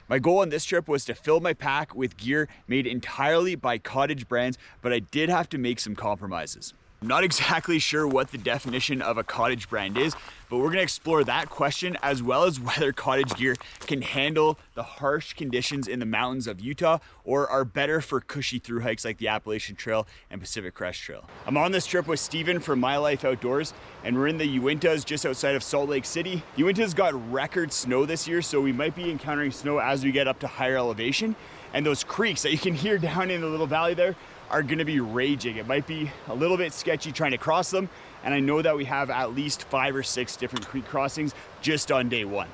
My goal on this trip was to fill my pack with gear made entirely by Cottage brands, but I did have to make some compromises. I'm not exactly sure what the definition of a Cottage brand is, but we're gonna explore that question as well as whether Cottage gear can handle the harsh conditions in the mountains of Utah or are better for cushy through hikes like the Appalachian Trail and Pacific Crest Trail. I'm on this trip with Steven from My Life Outdoors, and we're in the Uintas just outside of Salt Lake City. Uintas got record snow this year, so we might be encountering snow as we get up to higher elevation. And those creeks that you can hear down in the little valley there are gonna be raging. It might be a little bit sketchy trying to cross them, and I know that we have at least 5 or 6 different creek crossings just on day 1.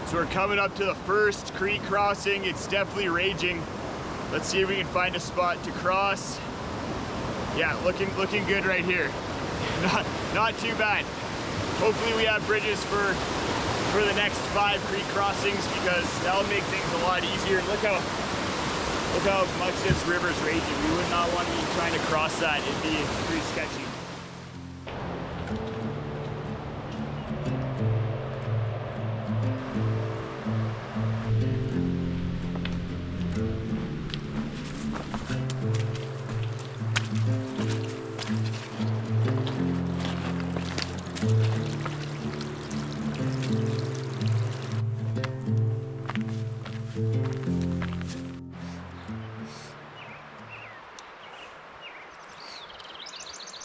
So we're coming up to the first creek crossing. It's definitely raging. Let's see if we can find a spot to cross. Yeah, looking good right here. Not too bad. Hopefully we have bridges for the next 5 creek crossings, because that'll make things a lot easier. Look how much this river's raging. We would not want to be trying to cross that. It'd be pretty sketchy.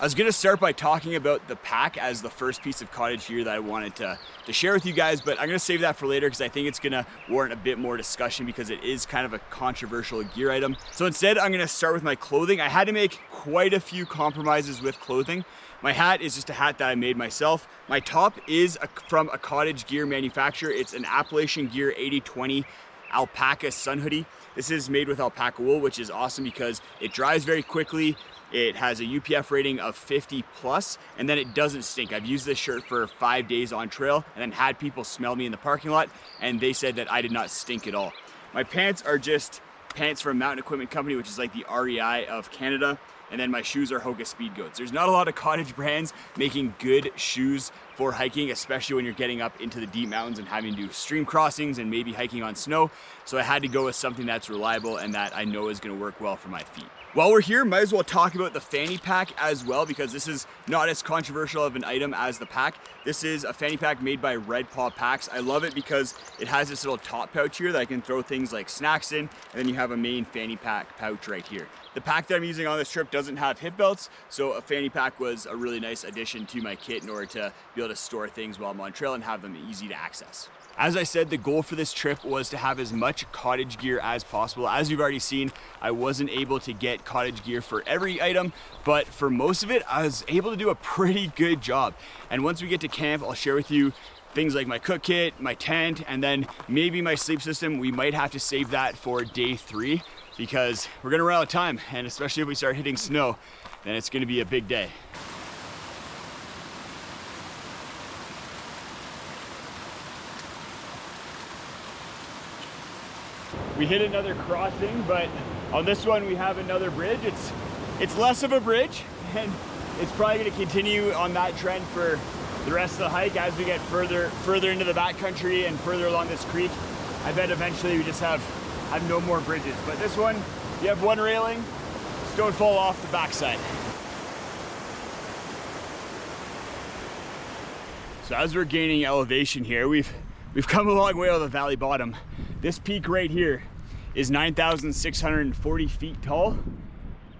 I was gonna start by talking about the pack as the first piece of Cottage gear that I wanted to share with you guys, but I'm gonna save that for later because I think it's gonna warrant a bit more discussion because it is kind of a controversial gear item. So instead, I'm gonna start with my clothing. I had to make quite a few compromises with clothing. My hat is just a hat that I made myself. My top is from a Cottage gear manufacturer. It's an Appalachian Gear 80/20 alpaca sun hoodie. This is made with alpaca wool, which is awesome because it dries very quickly. It has a UPF rating of 50 plus, and then it doesn't stink. I've used this shirt for 5 days on trail and then had people smell me in the parking lot, and they said that I did not stink at all. My pants are just pants from Mountain Equipment Company, which is like the REI of Canada. And then my shoes are Hoka Speed Goats. There's not a lot of Cottage brands making good shoes for hiking, especially when you're getting up into the deep mountains and having to do stream crossings and maybe hiking on snow. So I had to go with something that's reliable and that I know is gonna work well for my feet. While we're here, might as well talk about the fanny pack as well, because this is not as controversial of an item as the pack. This is a fanny pack made by Red Paw Packs. I love it because it has this little top pouch here that I can throw things like snacks in, and then you have a main fanny pack pouch right here. The pack that I'm using on this trip doesn't have hip belts, so a fanny pack was a really nice addition to my kit in order to be able to store things while I'm on trail and have them easy to access. As I said, the goal for this trip was to have as much Cottage gear as possible. As you've already seen, I wasn't able to get Cottage gear for every item, but for most of it, I was able to do a pretty good job. And once we get to camp, I'll share with you things like my cook kit, my tent, and then maybe my sleep system. We might have to save that for day 3 because we're gonna run out of time, and especially if we start hitting snow, then it's gonna be a big day. We hit another crossing, but on this one we have another bridge. It's less of a bridge, and it's probably going to continue on that trend for the rest of the hike as we get further into the backcountry and further along this creek. I bet eventually we just have no more bridges. But this one, you have one railing, just don't fall off the backside. So as we're gaining elevation here, we've come a long way on the valley bottom. This peak right here is 9,640 feet tall,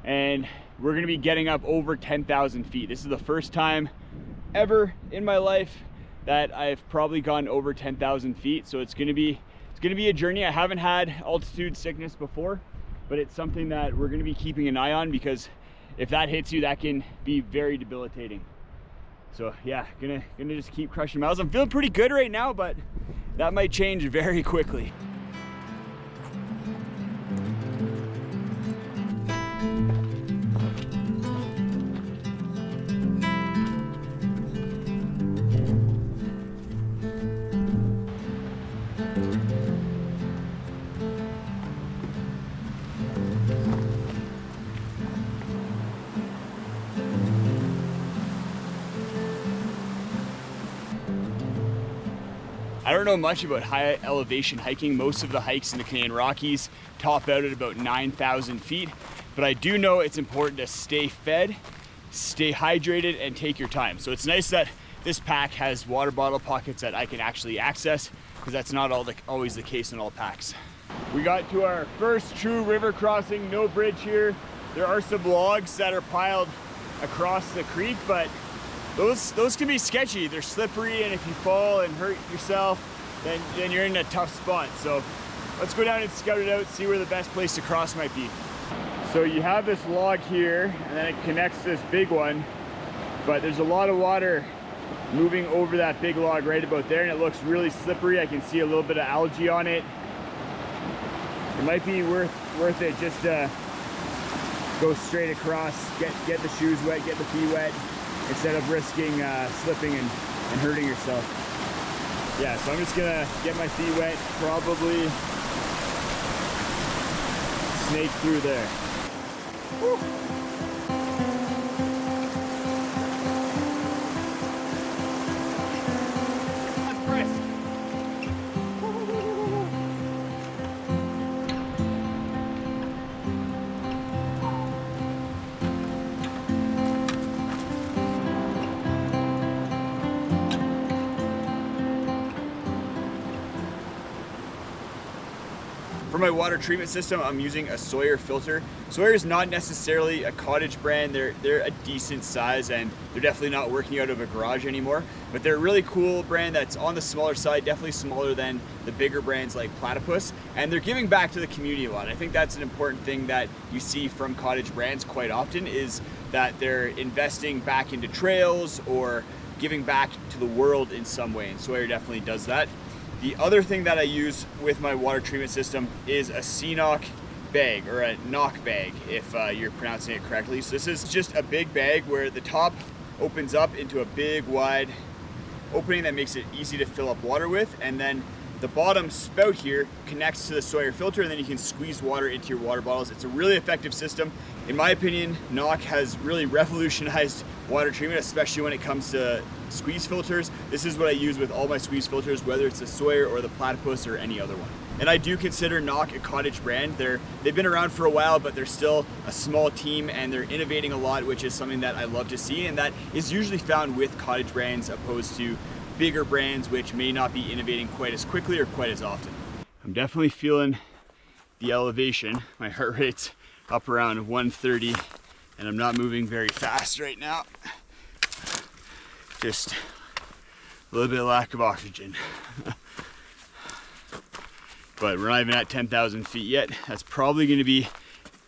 and we're gonna be getting up over 10,000 feet. This is the first time ever in my life that I've probably gone over 10,000 feet. So it's gonna be a journey. I haven't had altitude sickness before, but it's something that we're gonna be keeping an eye on, because if that hits you, that can be very debilitating. So yeah, gonna just keep crushing miles. I'm feeling pretty good right now, but that might change very quickly. I don't know much about high elevation hiking. Most of the hikes in the Canadian Rockies top out at about 9,000 feet, but I do know it's important to stay fed, stay hydrated, and take your time. So it's nice that this pack has water bottle pockets that I can actually access, because that's not always the case in all packs. We got to our first true river crossing, no bridge here. There are some logs that are piled across the creek, but those can be sketchy. They're slippery, and if you fall and hurt yourself, then you're in a tough spot. So let's go down and scout it out, see where the best place to cross might be. So you have this log here, and then it connects to this big one, but there's a lot of water moving over that big log right about there, and it looks really slippery. I can see a little bit of algae on it. It might be worth it just to go straight across, get the shoes wet, get the feet wet, instead of risking slipping and hurting yourself. Yeah, so I'm just gonna get my feet wet, probably snake through there. Woo. For my water treatment system, I'm using a Sawyer filter. Sawyer is not necessarily a Cottage brand. They're a decent size, and they're definitely not working out of a garage anymore, but they're a really cool brand that's on the smaller side, definitely smaller than the bigger brands like Platypus, and they're giving back to the community a lot. I think that's an important thing that you see from Cottage brands quite often, is that they're investing back into trails or giving back to the world in some way, and Sawyer definitely does that. The other thing that I use with my water treatment system is a CNOC bag, or a knock bag, if you're pronouncing it correctly. So this is just a big bag where the top opens up into a big wide opening that makes it easy to fill up water with, and then the bottom spout here connects to the Sawyer filter, and then you can squeeze water into your water bottles. It's a really effective system. In my opinion, knock has really revolutionized water treatment, especially when it comes to squeeze filters. This is what I use with all my squeeze filters, whether it's the Sawyer or the Platypus or any other one. And I do consider Knock a Cottage brand. They've been around for a while, but they're still a small team, and they're innovating a lot, which is something that I love to see, and that is usually found with Cottage brands opposed to bigger brands which may not be innovating quite as quickly or quite as often. I'm definitely feeling the elevation. My heart rate's up around 130, and I'm not moving very fast right now. Just a little bit of lack of oxygen. But we're not even at 10,000 feet yet. That's probably gonna be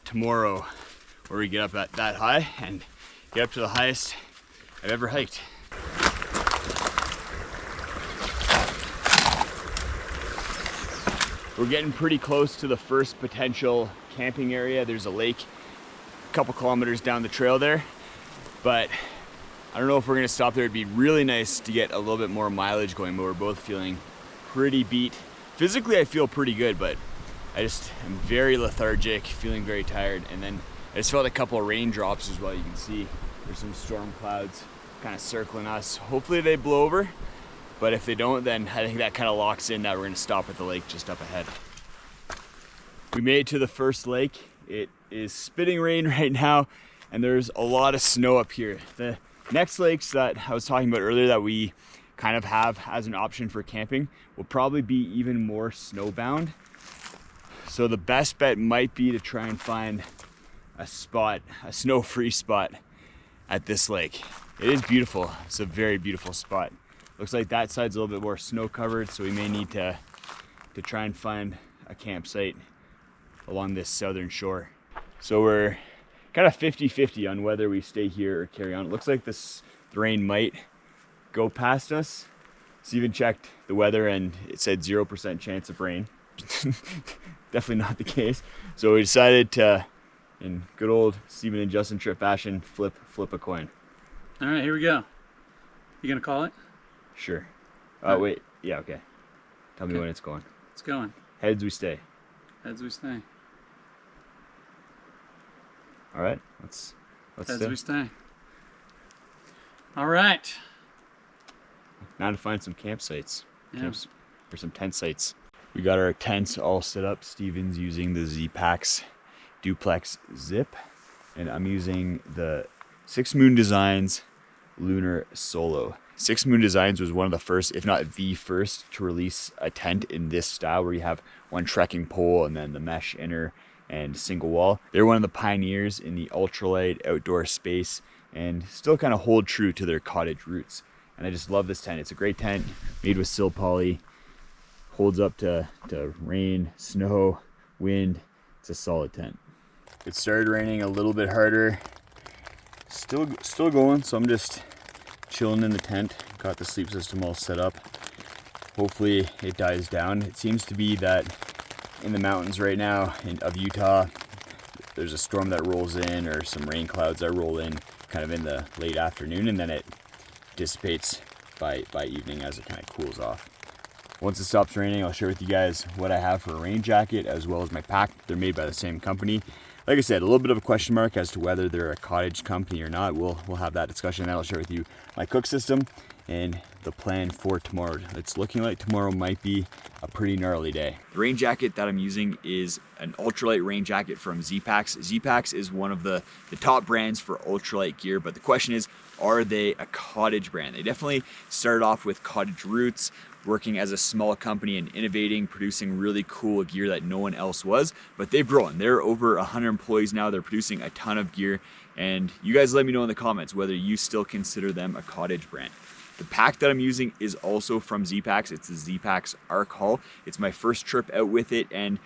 tomorrow where we get up at that high and get up to the highest I've ever hiked. We're getting pretty close to the first potential camping area. There's a lake a couple kilometers down the trail there, but I don't know if we're gonna stop there. It'd be really nice to get a little bit more mileage going, but we're both feeling pretty beat. Physically, I feel pretty good, but I just am very lethargic, feeling very tired. And then I just felt a couple of raindrops as well. You can see there's some storm clouds kind of circling us. Hopefully they blow over, but if they don't, then I think that kind of locks in that we're gonna stop at the lake just up ahead. We made it to the first lake. It is spitting rain right now, and there's a lot of snow up here. The next lakes that I was talking about earlier that we kind of have as an option for camping will probably be even more snowbound. So the best bet might be to try and find a spot, a snow-free spot at this lake. It is beautiful. It's a very beautiful spot. Looks like that side's a little bit more snow covered, so we may need to try and find a campsite along this southern shore. So we're kind of 50-50 on whether we stay here or carry on. It looks like the rain might go past us. Steven checked the weather and it said 0% chance of rain. Definitely not the case. So we decided to, in good old Steven and Justin trip fashion, flip a coin. All right, here we go. You gonna call it? Sure. Oh, wait. Yeah, okay. Tell me when it's going. It's going. Heads we stay. Heads we stay. All right, let's Heads we stay. All right. Now to find some campsites. Yeah. for some tent sites. We got our tents all set up. Steven's using the Z-Packs Duplex Zip, and I'm using the Six Moon Designs Lunar Solo. Six Moon Designs was one of the first, if not the first, to release a tent in this style where you have one trekking pole and then the mesh inner and single wall. They're one of the pioneers in the ultralight outdoor space and still kind of hold true to their cottage roots. And I just love this tent. It's a great tent made with sil poly, holds up to rain, snow, wind. It's a solid tent. It started raining a little bit harder. Still going, so I'm just chilling in the tent. Got the sleep system all set up. Hopefully it dies down. It seems to be that in the mountains right now of Utah, there's a storm that rolls in or some rain clouds that roll in kind of in the late afternoon, and then it dissipates by evening as it kind of cools off. Once it stops raining, I'll share with you guys what I have for a rain jacket as well as my pack. They're made by the same company. Like I said, a little bit of a question mark as to whether they're a Cottage company or not. We'll have that discussion. Then I'll share with you my cook system and the plan for tomorrow. It's looking like tomorrow might be a pretty gnarly day. The rain jacket that I'm using is an ultralight rain jacket from Z-Packs. Z-Packs is one of the top brands for ultralight gear, but the question is, are they a Cottage brand? They definitely started off with Cottage roots, working as a small company and innovating, producing really cool gear that no one else was, but they've grown. They're over 100 employees now. They're producing a ton of gear, and you guys let me know in the comments whether you still consider them a Cottage brand. The pack that I'm using is also from Z-Packs. It's the Z-Packs Arc Hull. It's my first trip out with it, and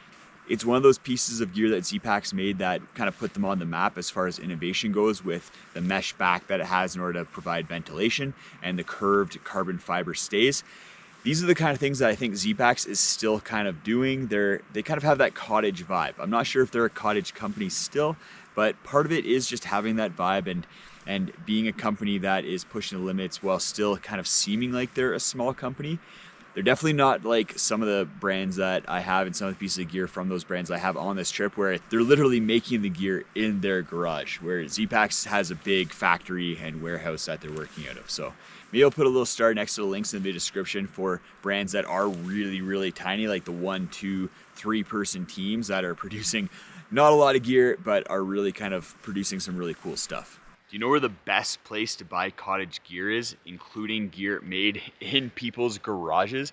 it's one of those pieces of gear that Z-Packs made that kind of put them on the map as far as innovation goes, with the mesh back that it has in order to provide ventilation and the curved carbon fiber stays. These are the kind of things that I think Z-Packs is still kind of doing. They kind of have that Cottage vibe. I'm not sure if they're a Cottage company still, but part of it is just having that vibe and being a company that is pushing the limits while still kind of seeming like they're a small company. They're definitely not like some of the brands that I have and some of the pieces of gear from those brands I have on this trip, where they're literally making the gear in their garage, where Z-Packs has a big factory and warehouse that they're working out of. So maybe I'll put a little star next to the links in the description for brands that are really, really tiny, like the 1, 2, 3 person teams that are producing not a lot of gear, but are really kind of producing some really cool stuff. Do you know where the best place to buy Cottage gear is, including gear made in people's garages?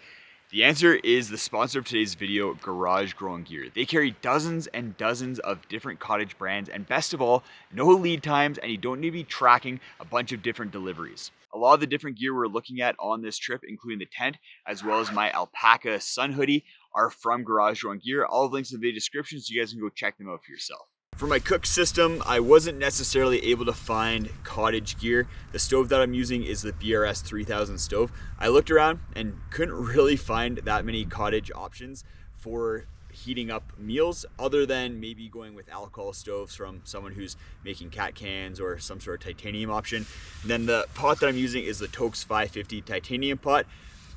The answer is the sponsor of today's video, Garage Grown Gear. They carry dozens and dozens of different Cottage brands, and best of all, no lead times, and you don't need to be tracking a bunch of different deliveries. A lot of the different gear we're looking at on this trip, including the tent, as well as my alpaca sun hoodie, are from Garage Grown Gear. All the links in the video description, so you guys can go check them out for yourself. For my cook system, I wasn't necessarily able to find Cottage gear. The stove that I'm using is the BRS 3000 stove. I looked around and couldn't really find that many Cottage options for heating up meals, other than maybe going with alcohol stoves from someone who's making cat cans or some sort of titanium option. And then the pot that I'm using is the Toaks 550 titanium pot.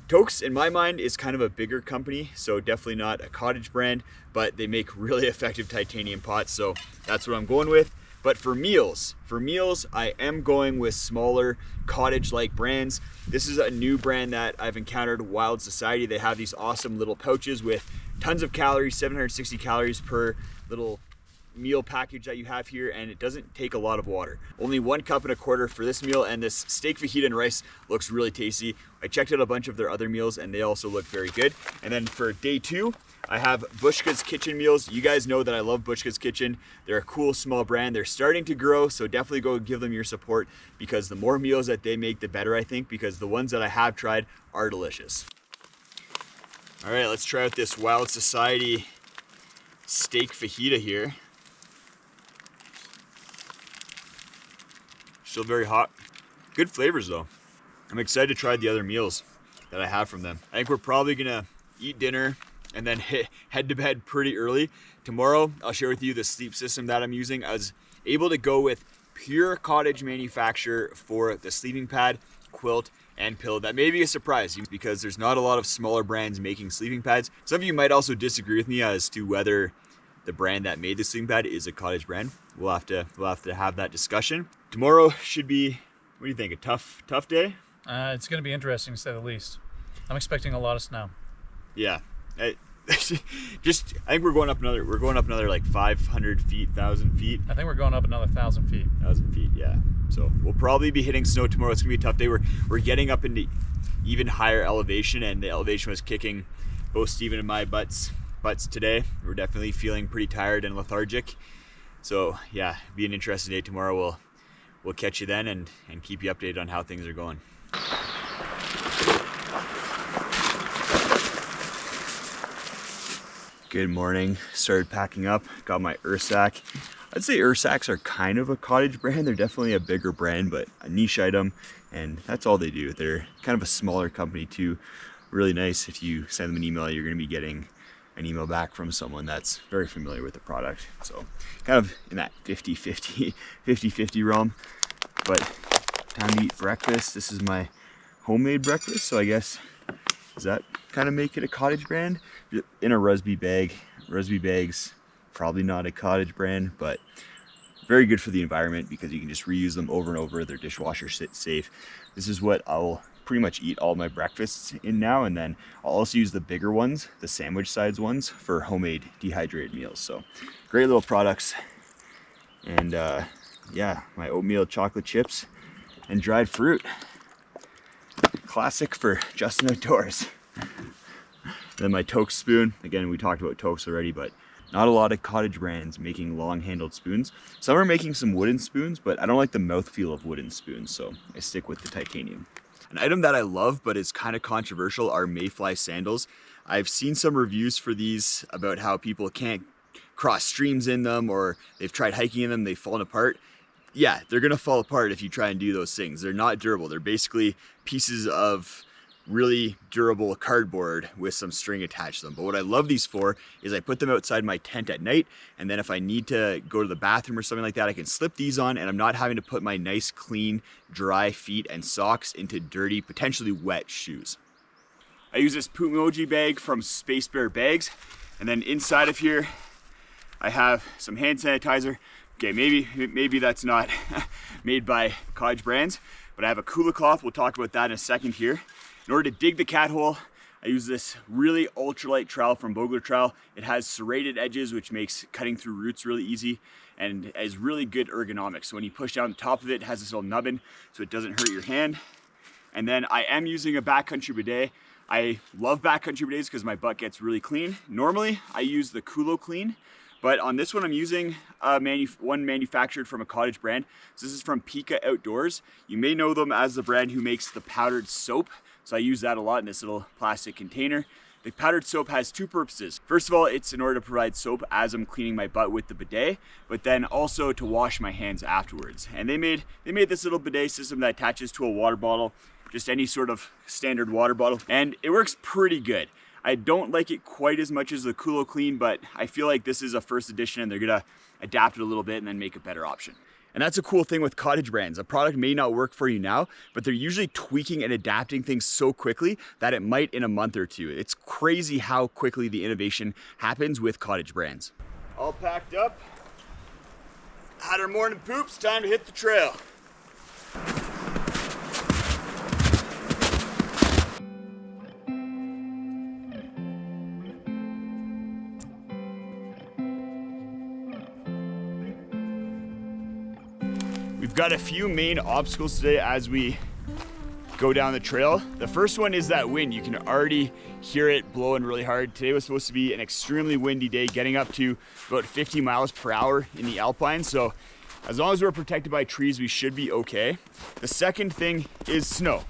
Toaks, in my mind, is kind of a bigger company, so definitely not a Cottage brand, but they make really effective titanium pots, so that's what I'm going with. But for meals, I am going with smaller Cottage-like brands. This is a new brand that I've encountered, Wild Society. They have these awesome little pouches with tons of calories, 760 calories per little meal package that you have here, and it doesn't take a lot of water. Only 1.25 cups for this meal, and this steak fajita and rice looks really tasty. I checked out a bunch of their other meals and they also look very good. And then for day 2, I have Bushka's Kitchen meals. You guys know that I love Bushka's Kitchen. They're a cool small brand. They're starting to grow, so definitely go give them your support, because the more meals that they make, the better, I think, because the ones that I have tried are delicious. All right, let's try out this Wild Society steak fajita here. Still very hot. Good flavors though. I'm excited to try the other meals that I have from them. I think we're probably gonna eat dinner and then head to bed pretty early. Tomorrow, I'll share with you the sleep system that I'm using. I was able to go with pure Cottage manufacturer for the sleeping pad, quilt, and pillow. That may be a surprise because there's not a lot of smaller brands making sleeping pads. Some of you might also disagree with me as to whether the brand that made the sleeping pad is a Cottage brand. We'll have to have that discussion. Tomorrow should be, what do you think, a tough day? It's going to be interesting to say the least. I'm expecting a lot of snow. Yeah. Just, I think we're going up another like 500 feet, 1,000 feet. I think we're going up another 1,000 feet. 1,000 feet, yeah. So we'll probably be hitting snow tomorrow. It's gonna be a tough day. We're getting up into even higher elevation, and the elevation was kicking both Steven and my butts today. We're definitely feeling pretty tired and lethargic. So yeah, be an interesting day tomorrow. We'll catch you then and keep you updated on how things are going. Good morning. Started packing up. Got my Ursack. I'd say Ursacks are kind of a Cottage brand. They're definitely a bigger brand, but a niche item, and that's all they do. They're kind of a smaller company too. Really nice. If you send them an email, you're going to be getting an email back from someone that's very familiar with the product. So kind of in that 50-50 realm. But time to eat breakfast. This is my homemade breakfast, so I guess, does that kind of make it a Cottage brand? In a Rusby bag. Rusby bags, probably not a Cottage brand, but very good for the environment because you can just reuse them over and over. They're dishwasher safe. This is what I'll pretty much eat all my breakfasts in now, and then I'll also use the bigger ones, the sandwich size ones, for homemade dehydrated meals. So great little products. And yeah, my oatmeal chocolate chips and dried fruit. Classic for Justin Outdoors. And then my Toast spoon. Again, we talked about Toast already, but not a lot of Cottage brands making long-handled spoons. Some are making some wooden spoons, but I don't like the mouthfeel of wooden spoons, so I stick with the titanium. An item that I love, but is kind of controversial, are mayfly sandals. I've seen some reviews for these about how people can't cross streams in them, or they've tried hiking in them, they've fallen apart. Yeah, they're gonna fall apart if you try and do those things. They're not durable. They're basically pieces of really durable cardboard with some string attached to them. But what I love these for is I put them outside my tent at night, and then if I need to go to the bathroom or something like that, I can slip these on and I'm not having to put my nice, clean, dry feet and socks into dirty, potentially wet shoes. I use this Pumoji bag from Space Bear Bags, and then inside of here I have some hand sanitizer. Okay, maybe that's not made by Cottage brands, but I have a Kula cloth. We'll talk about that in a second here. In order to dig the cat hole, I use this really ultralight trowel from Bogler Trowel. It has serrated edges, which makes cutting through roots really easy and has really good ergonomics. So when you push down the top of it, it has this little nubbin so it doesn't hurt your hand. And then I am using a backcountry bidet. I love backcountry bidets because my butt gets really clean. Normally, I use the Kulo Clean, but on this one, I'm using one manufactured from a Cottage brand. So this is from Pika Outdoors. You may know them as the brand who makes the powdered soap. So I use that a lot in this little plastic container. The powdered soap has two purposes. First of all, it's in order to provide soap as I'm cleaning my butt with the bidet, but then also to wash my hands afterwards. And they made this little bidet system that attaches to a water bottle, just any sort of standard water bottle, and it works pretty good. I don't like it quite as much as the Kulo Clean, but I feel like this is a first edition and they're gonna adapt it a little bit and then make a better option. And that's a cool thing with Cottage brands. A product may not work for you now, but they're usually tweaking and adapting things so quickly that it might in a month or two. It's crazy how quickly the innovation happens with Cottage brands. All packed up. Had our morning poops, time to hit the trail. We've got a few main obstacles today as we go down the trail. The first one is that wind. You can already hear it blowing really hard. Today was supposed to be an extremely windy day, getting up to about 50 miles per hour in the Alpine. So as long as we're protected by trees, we should be okay. The second thing is snow.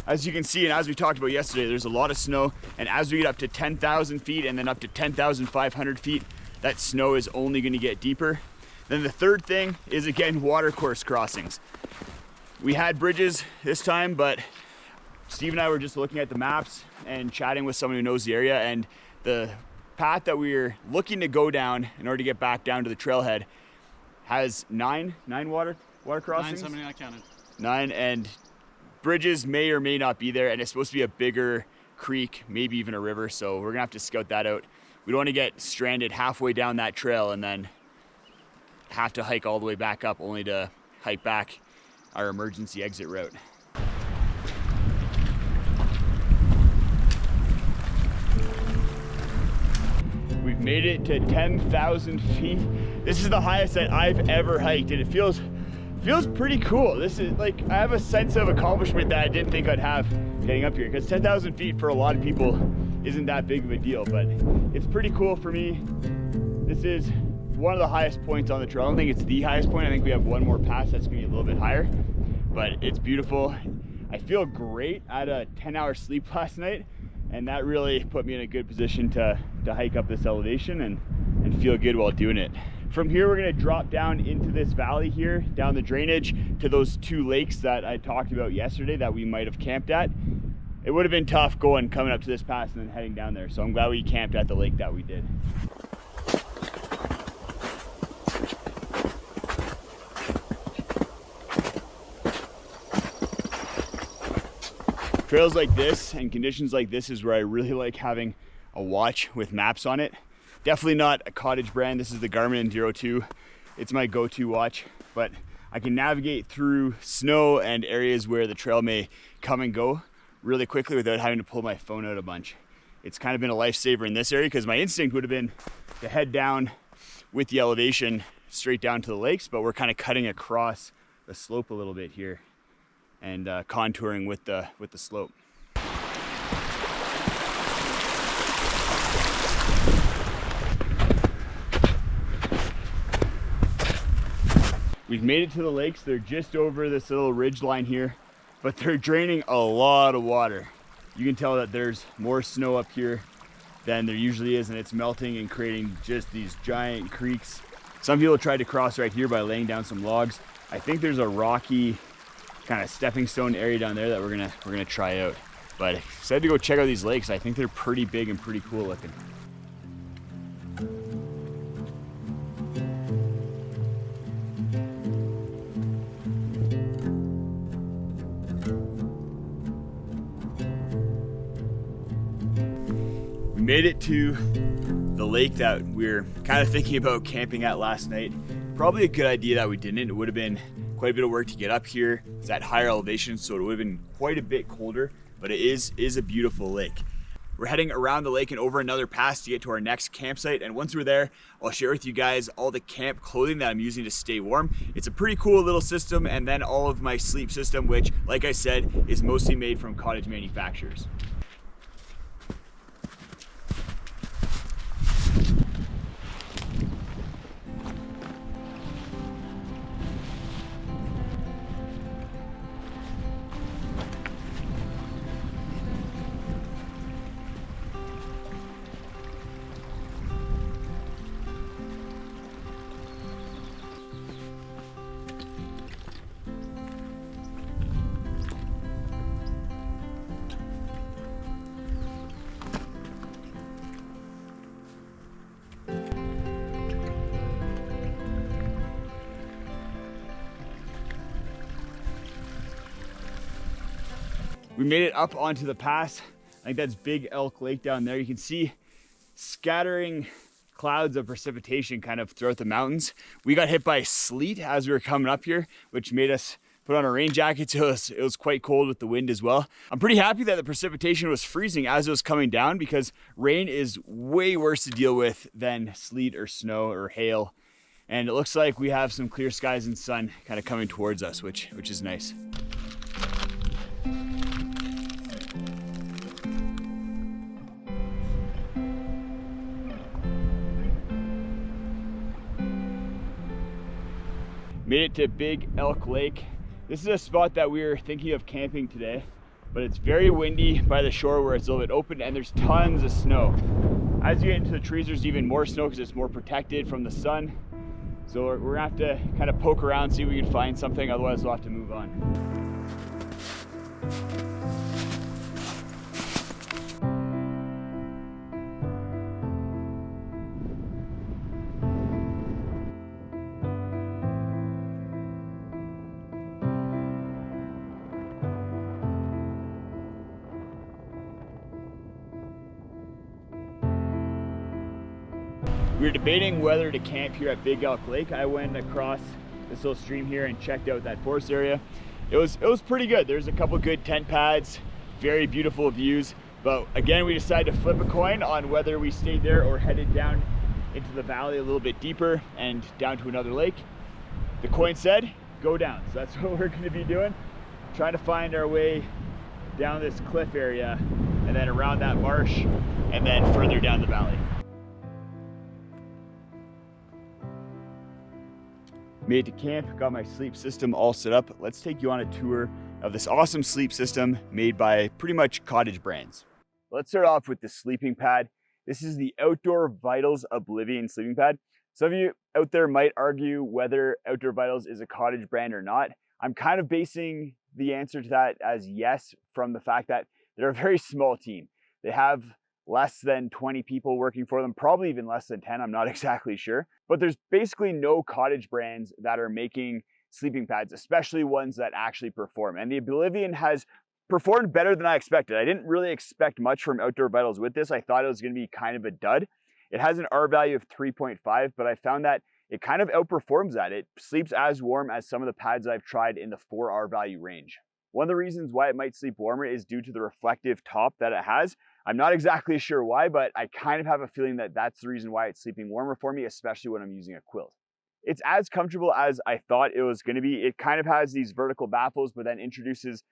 As you can see, and as we talked about yesterday, there's a lot of snow. And as we get up to 10,000 feet and then up to 10,500 feet, that snow is only gonna get deeper. Then the third thing is, again, watercourse crossings. We had bridges this time, but Steve and I were just looking at the maps and chatting with someone who knows the area, and the path that we were looking to go down in order to get back down to the trailhead has nine water crossings. 9, something I counted. 9, and bridges may or may not be there, and it's supposed to be a bigger creek, maybe even a river, so we're gonna have to scout that out. We don't want to get stranded halfway down that trail and then have to hike all the way back up only to hike back our emergency exit route. Made it to 10,000 feet. This is the highest that I've ever hiked, and it feels pretty cool. This is like, I have a sense of accomplishment that I didn't think I'd have getting up here, because 10,000 feet for a lot of people isn't that big of a deal, but it's pretty cool for me. This is one of the highest points on the trail. I don't think it's the highest point. I think we have one more pass that's gonna be a little bit higher, but it's beautiful. I feel great. I had a 10-hour sleep last night, and that really put me in a good position to hike up this elevation and feel good while doing it. From here, we're gonna drop down into this valley here, down the drainage to those two lakes that I talked about yesterday that we might have camped at. It would have been tough coming up to this pass and then heading down there. So I'm glad we camped at the lake that we did. Trails like this and conditions like this is where I really like having a watch with maps on it. Definitely not a Cottage brand. This is the Garmin Enduro 2. It's my go-to watch, but I can navigate through snow and areas where the trail may come and go really quickly without having to pull my phone out a bunch. It's kind of been a lifesaver in this area, because my instinct would have been to head down with the elevation straight down to the lakes, but we're kind of cutting across the slope a little bit here and contouring with the slope. We've made it to the lakes. They're just over this little ridge line here, but they're draining a lot of water. You can tell that there's more snow up here than there usually is, and it's melting and creating just these giant creeks. Some people tried to cross right here by laying down some logs. I think there's a rocky kind of stepping stone area down there that we're gonna try out. But excited to go check out these lakes. I think they're pretty big and pretty cool looking. We made it to the lake that we're kind of thinking about camping at last night. Probably a good idea that we didn't. It would have been quite a bit of work to get up here. It's at higher elevation, so it would have been quite a bit colder, but it is a beautiful lake. We're heading around the lake and over another pass to get to our next campsite, and once we're there, I'll share with you guys all the camp clothing that I'm using to stay warm. It's a pretty cool little system, and then all of my sleep system, which, like I said, is mostly made from Cottage manufacturers. We made it up onto the pass. I think that's Big Elk Lake down there. You can see scattering clouds of precipitation kind of throughout the mountains. We got hit by sleet as we were coming up here, which made us put on our rain jackets. It was quite cold with the wind as well. I'm pretty happy that the precipitation was freezing as it was coming down, because rain is way worse to deal with than sleet or snow or hail. And it looks like we have some clear skies and sun kind of coming towards us, which is nice. Made it to Big Elk Lake. This is a spot that we were thinking of camping today, but it's very windy by the shore where it's a little bit open, and there's tons of snow. As you get into the trees, there's even more snow because it's more protected from the sun. So we're gonna have to kind of poke around, see if we can find something, otherwise we'll have to move on. We were debating whether to camp here at Big Elk Lake. I went across this little stream here and checked out that forest area. It was pretty good. There's a couple good tent pads, very beautiful views, But again, we decided to flip a coin on whether we stayed there or headed down into the valley a little bit deeper and down to another lake. The coin said, go down. So that's what we're gonna be doing. Trying to find our way down this cliff area and then around that marsh and then further down the valley. Made it to camp, got my sleep system all set up. Let's take you on a tour of this awesome sleep system made by pretty much Cottage brands. Let's start off with the sleeping pad. This is the Outdoor Vitals Oblivion sleeping pad. Some of you out there might argue whether Outdoor Vitals is a Cottage brand or not. I'm kind of basing the answer to that as yes from the fact that they're a very small team. They have less than 20 people working for them, probably even less than 10, I'm not exactly sure. But there's basically no Cottage brands that are making sleeping pads, especially ones that actually perform. And the Oblivion has performed better than I expected. I didn't really expect much from Outdoor Vitals with this. I thought it was going to be kind of a dud. It has an R value of 3.5, but I found that it kind of outperforms that. It sleeps as warm as some of the pads I've tried in the 4 R value range. One of the reasons why it might sleep warmer is due to the reflective top that it has. I'm not exactly sure why, but I kind of have a feeling that that's the reason why it's sleeping warmer for me, especially when I'm using a quilt. It's as comfortable as I thought it was going to be. It kind of has these vertical baffles, but then introduces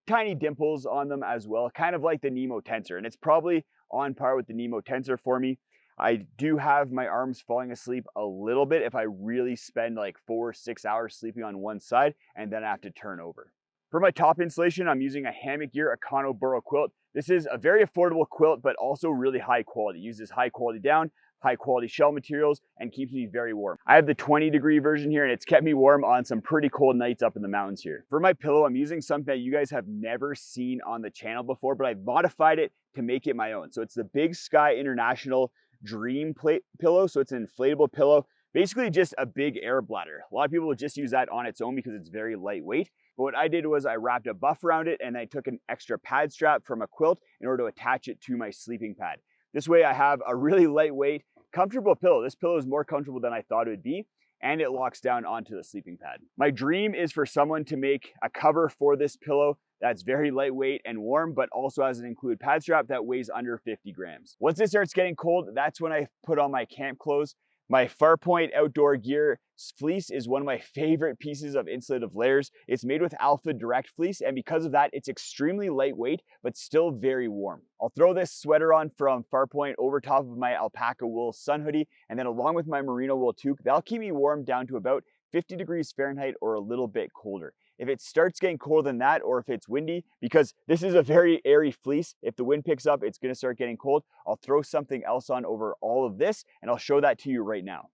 tiny dimples on them as well, kind of like the Nemo Tensor. And it's probably on par with the Nemo Tensor for me. I do have my arms falling asleep a little bit if I really spend like 4 or 6 hours sleeping on one side and then I have to turn over. For my top insulation, I'm using a Hammock Gear Econo Burrow quilt. This is a very affordable quilt, but also really high quality. It uses high quality down, high quality shell materials, and keeps me very warm. I have the 20-degree version here, and it's kept me warm on some pretty cold nights up in the mountains here. For my pillow, I'm using something that you guys have never seen on the channel before, but I've modified it to make it my own. So it's the Big Sky International Dream Pillow. So it's an inflatable pillow, basically just a big air bladder. A lot of people will just use that on its own because it's very lightweight. But what I did was I wrapped a buff around it and I took an extra pad strap from a quilt in order to attach it to my sleeping pad. This way I have a really lightweight, comfortable pillow. This pillow is more comfortable than I thought it would be, and it locks down onto the sleeping pad. My dream is for someone to make a cover for this pillow that's very lightweight and warm, but also has an included pad strap that weighs under 50 grams. Once it starts getting cold, that's when I put on my camp clothes. My Farpoint Outdoor Gear fleece is one of my favorite pieces of insulative layers. It's made with Alpha Direct fleece, and because of that, it's extremely lightweight, but still very warm. I'll throw this sweater on from Farpoint over top of my alpaca wool sun hoodie, and then along with my merino wool toque, that'll keep me warm down to about 50 degrees Fahrenheit or a little bit colder. If it starts getting colder than that, or if it's windy, because this is a very airy fleece, if the wind picks up, it's gonna start getting cold. I'll throw something else on over all of this, and I'll show that to you right now.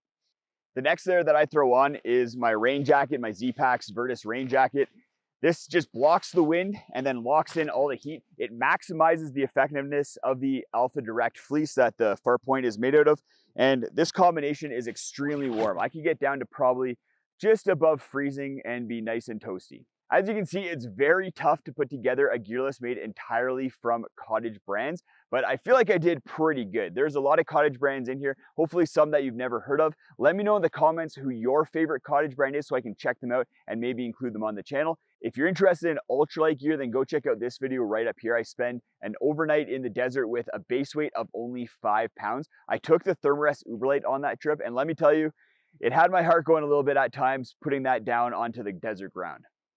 The next layer that I throw on is my rain jacket, my Z-Packs Virtus rain jacket. This just blocks the wind and then locks in all the heat. It maximizes the effectiveness of the Alpha Direct fleece that the Farpoint is made out of. And this combination is extremely warm. I can get down to probably just above freezing and be nice and toasty. As you can see, it's very tough to put together a gear list made entirely from Cottage brands, but I feel like I did pretty good. There's a lot of Cottage brands in here, hopefully some that you've never heard of. Let me know in the comments who your favorite Cottage brand is so I can check them out and maybe include them on the channel. If you're interested in ultralight gear, then go check out this video right up here. I spent an overnight in the desert with a base weight of only 5 pounds. I took the Thermarest Uberlight on that trip, and let me tell you, it had my heart going a little bit at times, putting that down onto the desert ground.